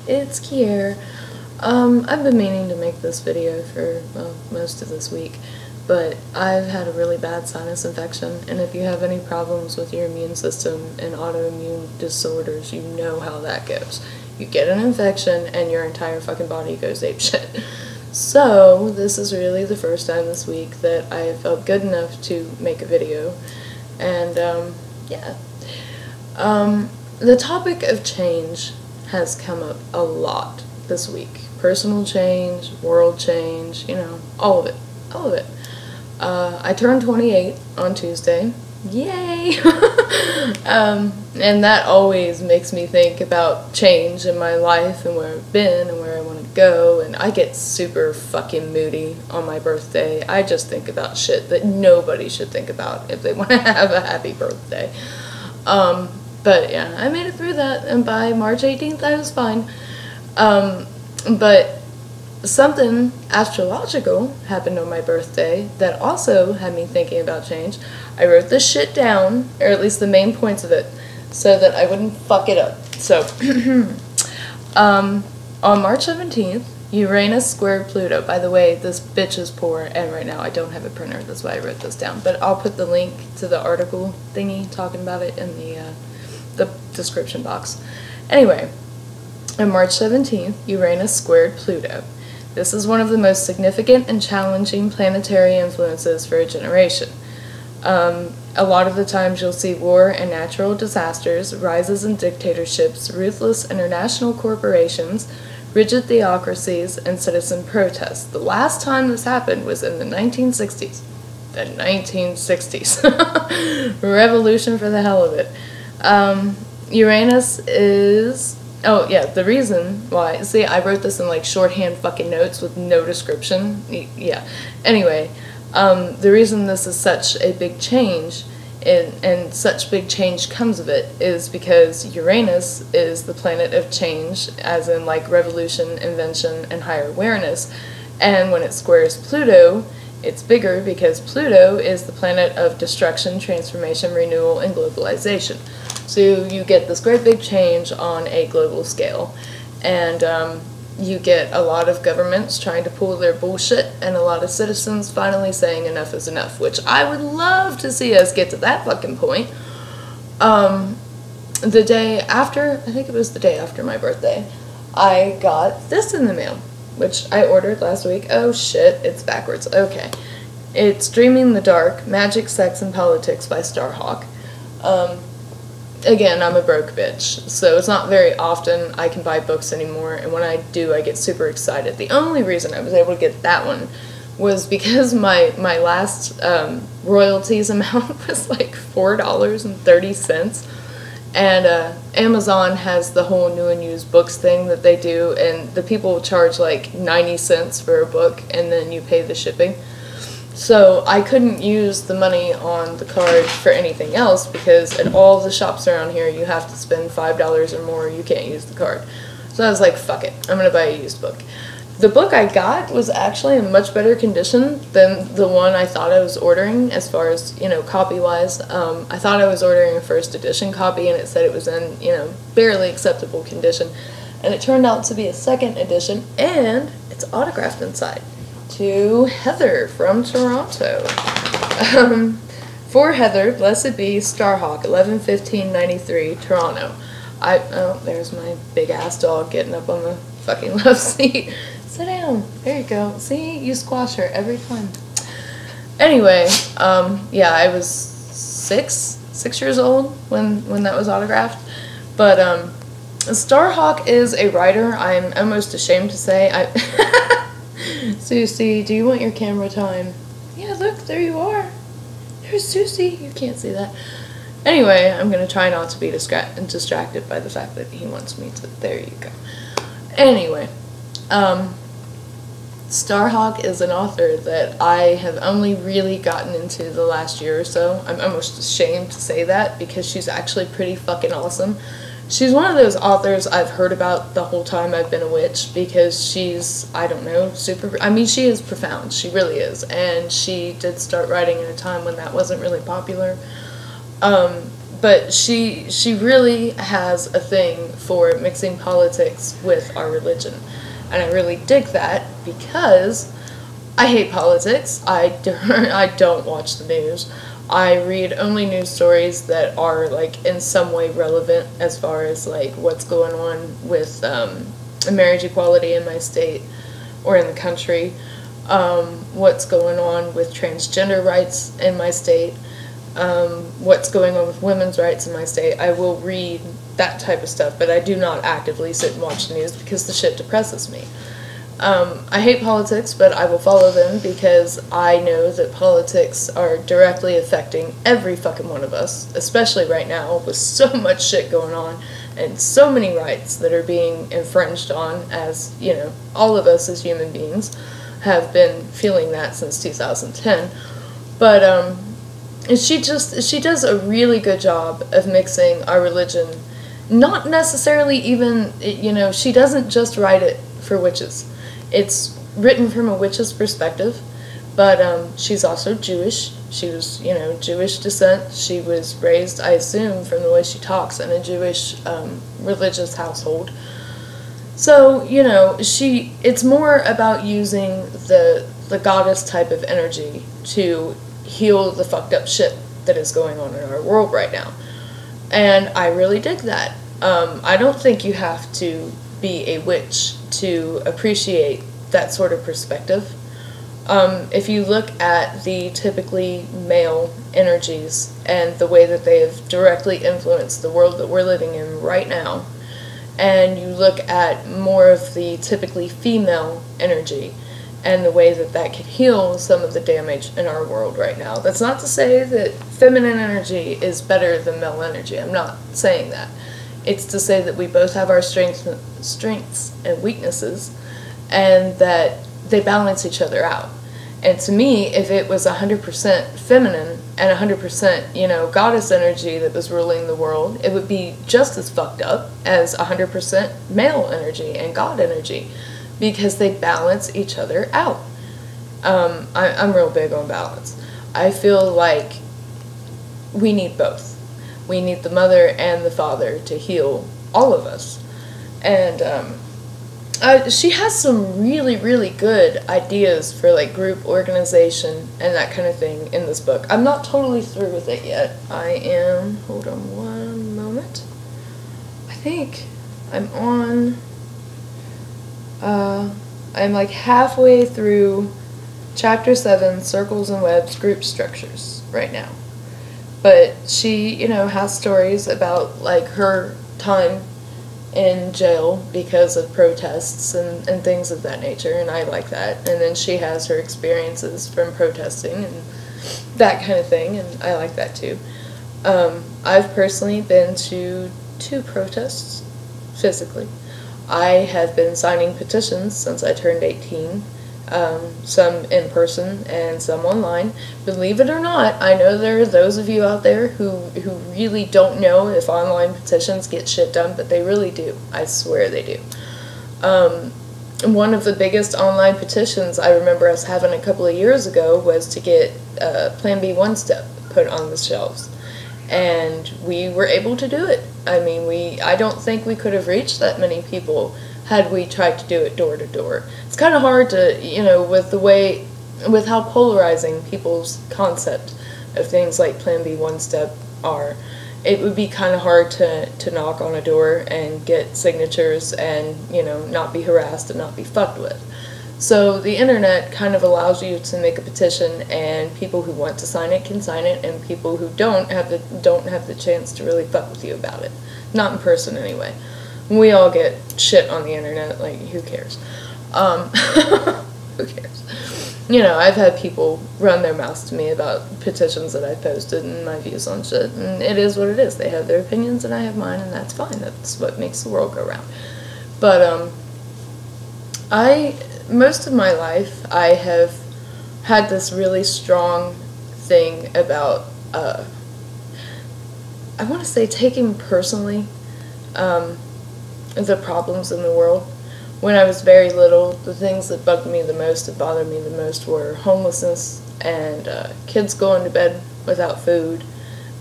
it's Kier. I've been meaning to make this video for, well, most of this week, but I've had a really bad sinus infection, and if you have any problems with your immune system and autoimmune disorders, you know how that goes. You get an infection, and your entire fucking body goes apeshit. So, this is really the first time this week that I felt good enough to make a video, and, yeah. The topic of change has come up a lot this week. Personal change, world change, you know, all of it. All of it. I turned 28 on Tuesday. Yay! And that always makes me think about change in my life and where I've been and where I want to go, and I get super fucking moody on my birthday. I just think about shit that nobody should think about if they want to have a happy birthday. But yeah, I made it through that, and by March 18th I was fine. But something astrological happened on my birthday that also had me thinking about change. I wrote this shit down, or at least the main points of it, so that I wouldn't fuck it up. So, on March 17th, Uranus squared Pluto. By the way, this bitch is poor, and right now I don't have a printer, that's why I wrote this down. But I'll put the link to the article thingy talking about it in the description box. Anyway, on March 17th, Uranus squared Pluto. This is one of the most significant and challenging planetary influences for a generation. A lot of the times you'll see war and natural disasters, rises in dictatorships, ruthless international corporations, rigid theocracies, and citizen protests. The last time this happened was in the 1960s. The 1960s. Revolution for the hell of it. Uranus is... Oh, yeah, the reason why... See, I wrote this in, like, shorthand fucking notes with no description. Yeah. Anyway, the reason this is such a big change, and such big change comes of it, is because Uranus is the planet of change, as in, like, revolution, invention, and higher awareness. And when it squares Pluto, it's bigger because Pluto is the planet of destruction, transformation, renewal, and globalization. So you get this great big change on a global scale, and you get a lot of governments trying to pull their bullshit, and a lot of citizens finally saying enough is enough, which I would love to see us get to that fucking point. The day after, I think it was the day after my birthday, I got this in the mail, which I ordered last week. Oh shit, it's backwards. Okay. It's Dreaming in the Dark, Magic, Sex, and Politics by Starhawk. Again, I'm a broke bitch, so it's not very often I can buy books anymore, and when I do, I get super excited. The only reason I was able to get that one was because my last royalties amount was like $4.30, and Amazon has the whole new and used books thing that they do, and the people charge like 90 cents for a book, and then you pay the shipping. So I couldn't use the money on the card for anything else, because at all the shops around here you have to spend $5 or more, you can't use the card. So I was like, fuck it, I'm gonna buy a used book. The book I got was actually in much better condition than the one I thought I was ordering, as far as, you know, copy-wise. I thought I was ordering a first edition copy, and it said it was in, you know, barely acceptable condition. And it turned out to be a second edition, and it's autographed inside. To Heather from Toronto. For Heather, blessed be Starhawk, 11/15/93, Toronto. Oh, there's my big ass dog getting up on the fucking love seat. Sit down. There you go. See, you squash her every time. Anyway, yeah, I was six years old when that was autographed. But Starhawk is a writer. I'm almost ashamed to say. Susie, do you want your camera time? Yeah, look, there you are. There's Susie. You can't see that. Anyway, I'm going to try not to be distracted by the fact that he wants me to. There you go. Anyway, Starhawk is an author that I have only really gotten into the last year or so. I'm almost ashamed to say that, because she's actually pretty fucking awesome. She's one of those authors I've heard about the whole time I've been a witch, because she's, I don't know, I mean, she is profound. She really is. And she did start writing at a time when that wasn't really popular. But she really has a thing for mixing politics with our religion. And I really dig that because I hate politics. I don't watch the news. I read only news stories that are, like, in some way relevant as far as, like, what's going on with marriage equality in my state or in the country, what's going on with transgender rights in my state, what's going on with women's rights in my state. I will read that type of stuff, but I do not actively sit and watch the news because the shit depresses me. I hate politics, but I will follow them because I know that politics are directly affecting every fucking one of us, especially right now with so much shit going on and so many rights that are being infringed on, as, you know, all of us as human beings have been feeling that since 2010. But she does a really good job of mixing our religion. Not necessarily even, you know, she doesn't just write it for witches. It's written from a witch's perspective, but she's also Jewish. She was, you know, Jewish descent. She was raised, I assume, from the way she talks, in a Jewish religious household. So, you know, it's more about using the goddess type of energy to heal the fucked up shit that is going on in our world right now. And I really dig that. I don't think you have to be a witch to appreciate that sort of perspective. If you look at the typically male energies and the way that they have directly influenced the world that we're living in right now, and you look at more of the typically female energy and the way that that can heal some of the damage in our world right now. That's not to say that feminine energy is better than male energy. I'm not saying that. It's to say that we both have our strengths and weaknesses, and that they balance each other out. And to me, if it was 100% feminine and 100%, you know, goddess energy that was ruling the world, it would be just as fucked up as 100% male energy and god energy, because they balance each other out. I'm real big on balance. I feel like we need both. We need the mother and the father to heal all of us. And she has some really, really good ideas for, like, group organization and that kind of thing in this book. I'm not totally through with it yet. I am, hold on one moment. I think I'm on, I'm like halfway through Chapter 7, Circles and Webs, Group Structures, right now. But she, you know, has stories about, like, her time in jail because of protests and things of that nature, and I like that. And then she has her experiences from protesting and that kind of thing, and I like that too. I've personally been to 2 protests, physically. I have been signing petitions since I turned 18. Some in person and some online. Believe it or not, I know there are those of you out there who really don't know if online petitions get shit done, but they really do. I swear they do. One of the biggest online petitions I remember us having a couple of years ago was to get Plan B One Step put on the shelves. And we were able to do it. I mean, I don't think we could have reached that many people had we tried to do it door to door. It's kind of hard to, you know, with how polarizing people's concept of things like Plan B One Step are. It would be kind of hard to knock on a door and get signatures and, you know, not be harassed and not be fucked with. So the internet kind of allows you to make a petition, and people who want to sign it can sign it, and people who don't have the chance to really fuck with you about it. Not in person anyway. We all get shit on the internet, like, who cares? Who cares? You know, I've had people run their mouths to me about petitions that I posted and my views on shit, and it is what it is. They have their opinions and I have mine, and that's fine. That's what makes the world go round. But, most of my life, I have had this really strong thing about, I want to say taking personally, the problems in the world. When I was very little, the things that bugged me the most, that bothered me the most, were homelessness and kids going to bed without food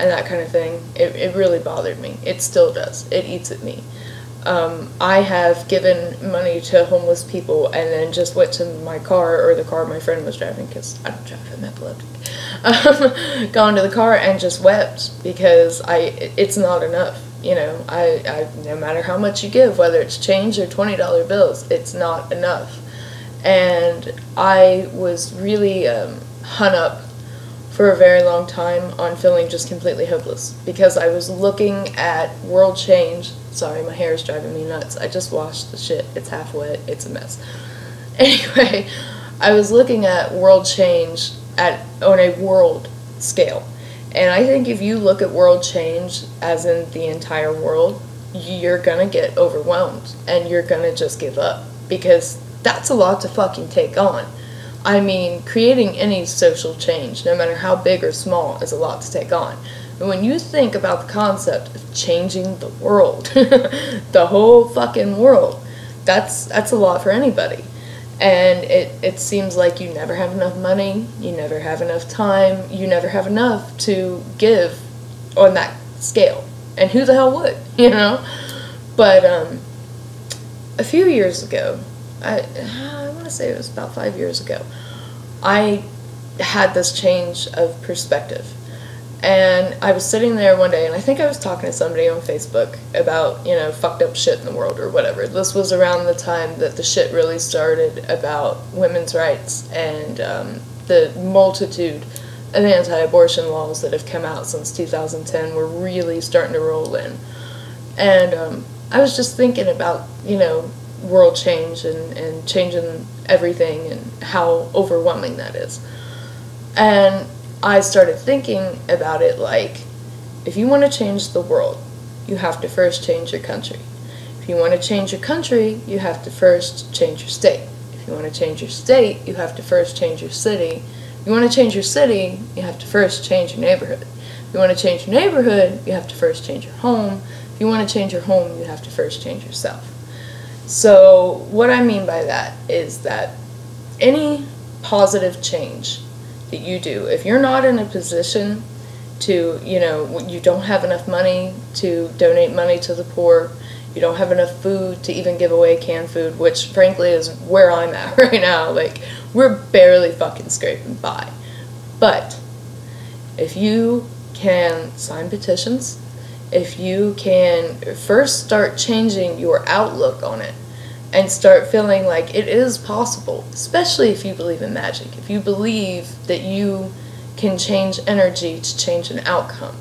and that kind of thing, it really bothered me. It still does. It eats at me. I have given money to homeless people and then just went to my car, or the car my friend was driving, because I don't drive, I'm epileptic, gone to the car and just wept, because it's not enough. You know, I no matter how much you give, whether it's change or $20 bills, it's not enough. And I was really hung up for a very long time on feeling just completely hopeless, because I was looking at world change. Sorry, my hair is driving me nuts. I just washed the shit. It's half wet. It's a mess. Anyway, I was looking at world change on a world scale. And I think if you look at world change as in the entire world, you're gonna get overwhelmed and you're gonna just give up, because that's a lot to fucking take on. I mean, creating any social change, no matter how big or small, is a lot to take on. And when you think about the concept of changing the world, the whole fucking world, that's a lot for anybody. And it seems like you never have enough money, you never have enough time, you never have enough to give on that scale. And who the hell would, you know? But a few years ago, I want to say it was about 5 years ago, I had this change of perspective. And I was sitting there one day, and I think I was talking to somebody on Facebook about, you know, fucked up shit in the world or whatever. This was around the time that the shit really started about women's rights and the multitude of anti-abortion laws that have come out since 2010 were really starting to roll in. And I was just thinking about, you know, world change and changing everything and how overwhelming that is. And I started thinking about it like, if you want to change the world, you have to first change your country. If you want to change your country, you have to first change your state. If you want to change your state, you have to first change your city. If you want to change your city, you have to first change your neighborhood. If you want to change your neighborhood, you have to first change your home. If you want to change your home, you have to first change yourself. So what I mean by that is that any positive change that you do, if you're not in a position to, you know, you don't have enough money to donate money to the poor, you don't have enough food to even give away canned food, which frankly is where I'm at right now. Like, we're barely fucking scraping by. But if you can sign petitions, if you can first start changing your outlook on it and start feeling like it is possible, especially if you believe in magic, if you believe that you can change energy to change an outcome,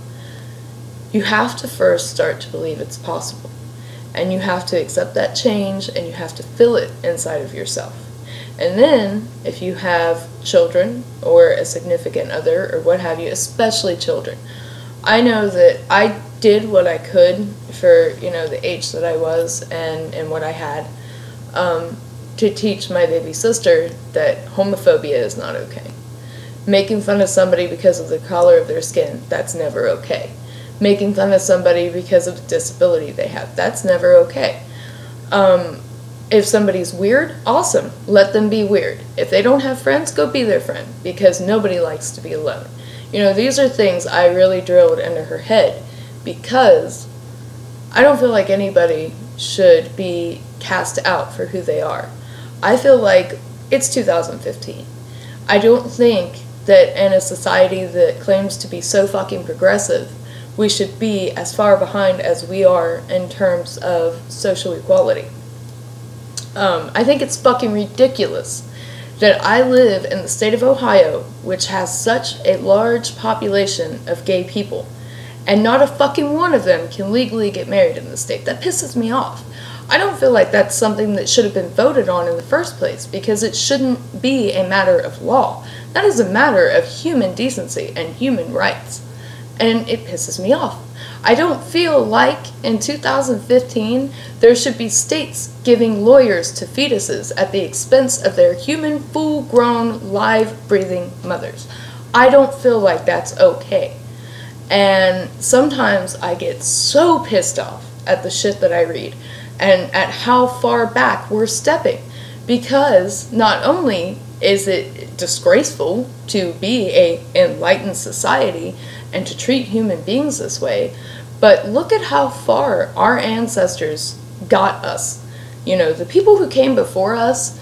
you have to first start to believe it's possible. And you have to accept that change, and you have to feel it inside of yourself. And then, if you have children or a significant other or what have you, especially children, I know that I did what I could for, you know, the age that I was and what I had, to teach my baby sister that homophobia is not okay. Making fun of somebody because of the color of their skin, that's never okay. Making fun of somebody because of the disability they have, that's never okay. If somebody's weird, awesome, let them be weird. If they don't have friends, go be their friend, because nobody likes to be alone. You know, these are things I really drilled into her head, because I don't feel like anybody should be cast out for who they are. I feel like it's 2015. I don't think that in a society that claims to be so fucking progressive, we should be as far behind as we are in terms of social equality. I think it's fucking ridiculous that I live in the state of Ohio, which has such a large population of gay people, and not a fucking one of them can legally get married in the state. That pisses me off. I don't feel like that's something that should have been voted on in the first place, because it shouldn't be a matter of law. That is a matter of human decency and human rights. And it pisses me off. I don't feel like in 2015 there should be states giving lawyers to fetuses at the expense of their human, full-grown, live, breathing mothers. I don't feel like that's okay. And sometimes I get so pissed off at the shit that I read and at how far back we're stepping, because not only is it disgraceful to be an enlightened society and to treat human beings this way. But look at how far our ancestors got us. You know, the people who came before us,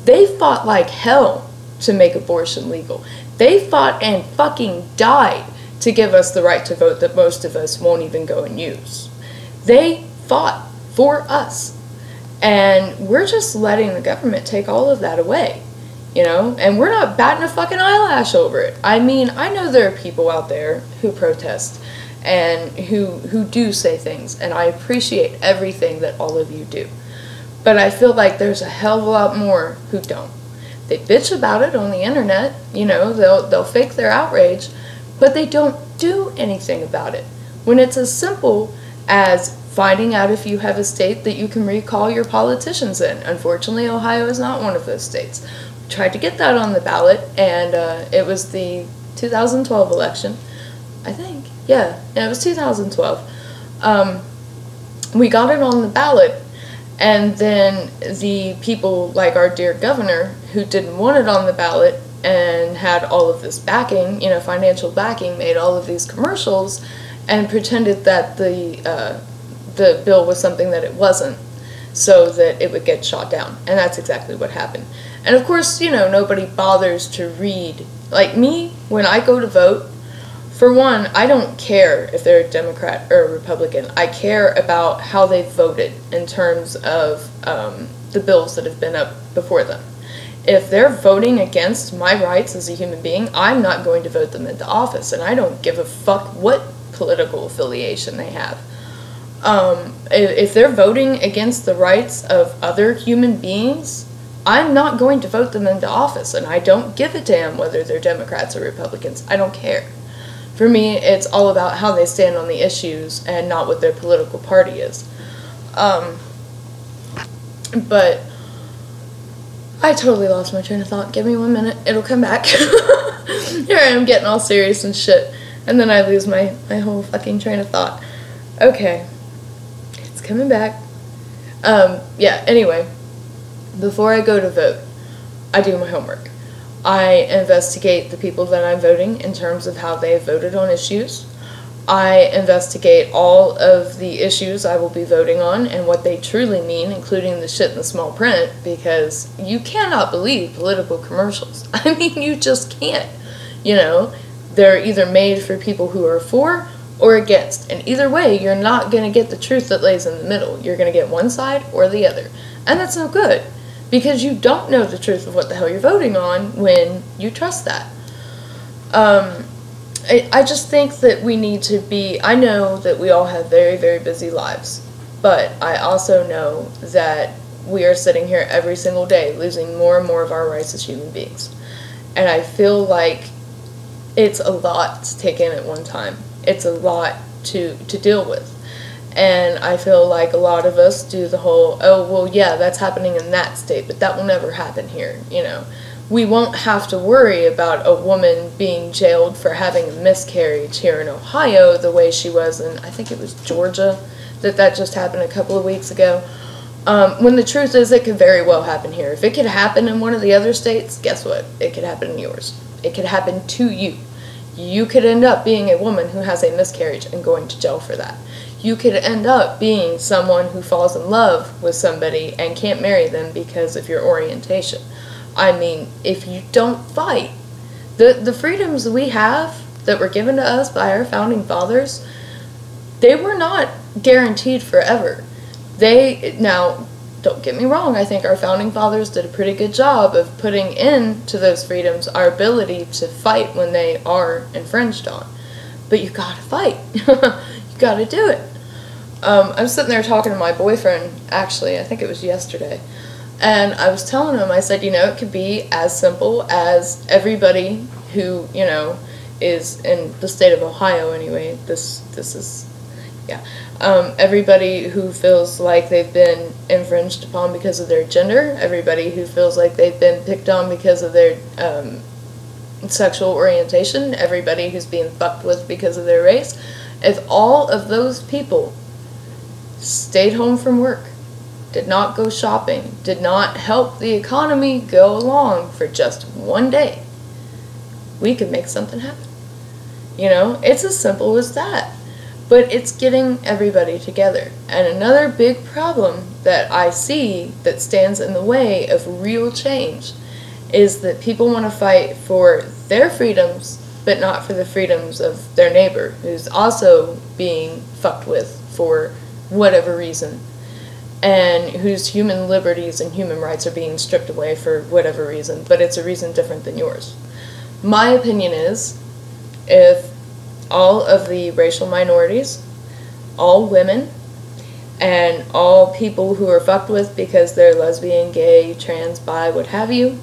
they fought like hell to make abortion legal. They fought and fucking died to give us the right to vote that most of us won't even go and use. They fought for us. And we're just letting the government take all of that away. You know, and we're not batting a fucking eyelash over it. I mean, I know there are people out there who protest and who do say things, and I appreciate everything that all of you do. But I feel like there's a hell of a lot more who don't. They bitch about it on the internet, you know, they'll fake their outrage, but they don't do anything about it. When it's as simple as finding out if you have a state that you can recall your politicians in. Unfortunately, Ohio is not one of those states. Tried to get that on the ballot, and it was the 2012 election, I think. Yeah, it was 2012. We got it on the ballot, and then the people like our dear governor who didn't want it on the ballot and had all of this backing, you know, financial backing, made all of these commercials and pretended that the bill was something that it wasn't, so that it would get shot down. And that's exactly what happened. And of course, you know, nobody bothers to read. Like me, when I go to vote, for one, I don't care if they're a Democrat or a Republican. I care about how they voted in terms of the bills that have been up before them. If they're voting against my rights as a human being, I'm not going to vote them into office, and I don't give a fuck what political affiliation they have. If they're voting against the rights of other human beings, I'm not going to vote them into office, and I don't give a damn whether they're Democrats or Republicans. I don't care. For me, it's all about how they stand on the issues and not what their political party is. But I totally lost my train of thought. Give me 1 minute. It'll come back. Here I am getting all serious and shit, and then I lose my whole fucking train of thought. Okay. It's coming back. Yeah, anyway. Before I go to vote, I do my homework. I investigate the people that I'm voting in terms of how they voted on issues. I investigate all of the issues I will be voting on and what they truly mean, including the shit in the small print, because you cannot believe political commercials. I mean, you just can't. You know, they're either made for people who are for or against, and either way, you're not going to get the truth that lays in the middle. You're going to get one side or the other, and that's no good. Because you don't know the truth of what the hell you're voting on when you trust that. I just think that we need to be, I know that we all have very, very busy lives, but I also know that we are sitting here every single day losing more and more of our rights as human beings. And I feel like it's a lot to take in at one time. It's a lot to deal with. And I feel like a lot of us do the whole, oh, well, yeah, that's happening in that state, but that will never happen here, you know. We won't have to worry about a woman being jailed for having a miscarriage here in Ohio the way she was in, I think it was Georgia, that just happened a couple of weeks ago. When the truth is, it could very well happen here. If it could happen in one of the other states, guess what? It could happen in yours. It could happen to you. You could end up being a woman who has a miscarriage and going to jail for that. You could end up being someone who falls in love with somebody and can't marry them because of your orientation. I mean, if you don't fight, the freedoms we have that were given to us by our founding fathers, they were not guaranteed forever. Now, don't get me wrong, I think our founding fathers did a pretty good job of putting into those freedoms our ability to fight when they are infringed on. But you gotta fight. You gotta do it. I'm sitting there talking to my boyfriend, actually, I think it was yesterday, and I was telling him, I said, you know, it could be as simple as everybody who, you know, is in the state of Ohio anyway, this is, yeah, everybody who feels like they've been infringed upon because of their gender, everybody who feels like they've been picked on because of their sexual orientation, everybody who's being fucked with because of their race, if all of those people stayed home from work, did not go shopping, did not help the economy go along for just one day, we could make something happen. You know, it's as simple as that. But it's getting everybody together. And another big problem that I see that stands in the way of real change is that people want to fight for their freedoms, but not for the freedoms of their neighbor, who's also being fucked with for whatever reason, and whose human liberties and human rights are being stripped away for whatever reason, but it's a reason different than yours. My opinion is, if all of the racial minorities, all women, and all people who are fucked with because they're lesbian, gay, trans, bi, what have you,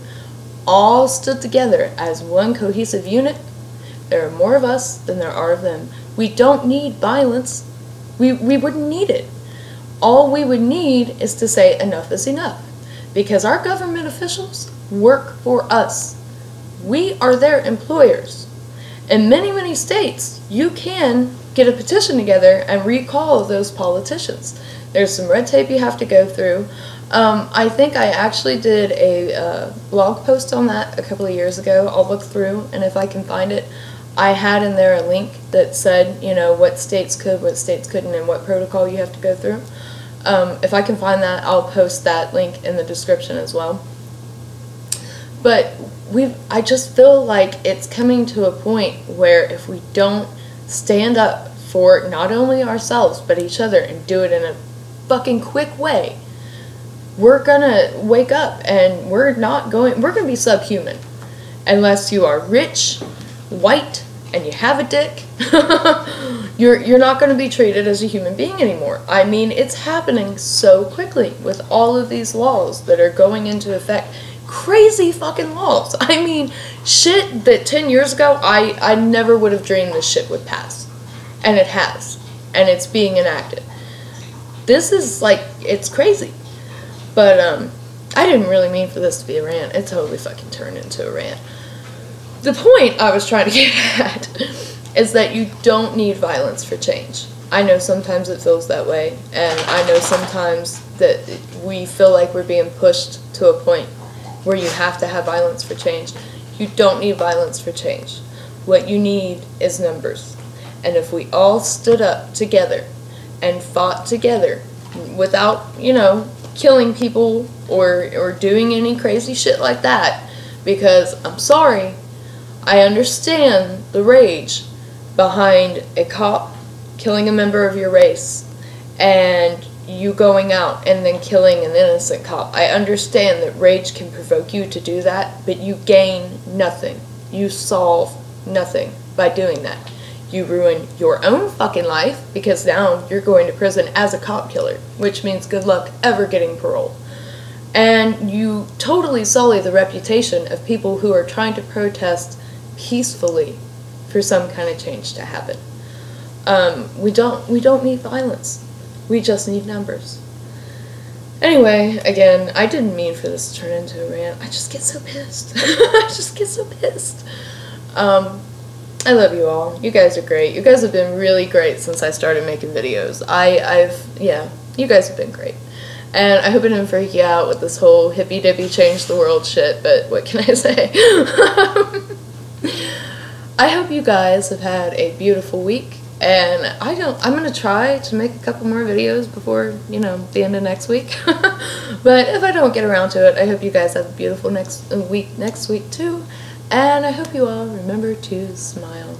all stood together as one cohesive unit, there are more of us than there are of them. We don't need violence. We wouldn't need it. All we would need is to say enough is enough. Because our government officials work for us. We are their employers. In many, many states, you can get a petition together and recall those politicians. There's some red tape you have to go through. I think I actually did a blog post on that a couple of years ago. I'll look through, and if I can find it, I had in there a link that said, you know, what states could, what states couldn't, and what protocol you have to go through. If I can find that, I'll post that link in the description as well. But I just feel like it's coming to a point where if we don't stand up for not only ourselves, but each other, and do it in a fucking quick way, we're gonna wake up and we're gonna be subhuman. Unless you are rich, white, and you have a dick, you're not going to be treated as a human being anymore. I mean, it's happening so quickly with all of these laws that are going into effect. Crazy fucking laws. I mean, shit that 10 years ago I never would have dreamed this shit would pass. And it has. And it's being enacted. This is like, it's crazy. But I didn't really mean for this to be a rant. It totally fucking turned into a rant. The point I was trying to get at is that you don't need violence for change. I know sometimes it feels that way, and I know sometimes that we feel like we're being pushed to a point where you have to have violence for change. You don't need violence for change. What you need is numbers. And if we all stood up together and fought together without, you know, killing people or doing any crazy shit like that, because I'm sorry, I understand the rage behind a cop killing a member of your race and you going out and then killing an innocent cop. I understand that rage can provoke you to do that, but you gain nothing. You solve nothing by doing that. You ruin your own fucking life because now you're going to prison as a cop killer, which means good luck ever getting parole. And you totally sully the reputation of people who are trying to protest peacefully for some kind of change to happen. We don't need violence. We just need numbers. Anyway, again, I didn't mean for this to turn into a rant. I just get so pissed. I just get so pissed. I love you all. You guys are great. You guys have been really great since I started making videos. Yeah, you guys have been great. And I hope it didn't freak you out with this whole hippy-dippy change the world shit, but what can I say? I hope you guys have had a beautiful week, and I'm going to try to make a couple more videos before, you know, the end of next week. But if I don't get around to it, I hope you guys have a beautiful next week too, and I hope you all remember to smile.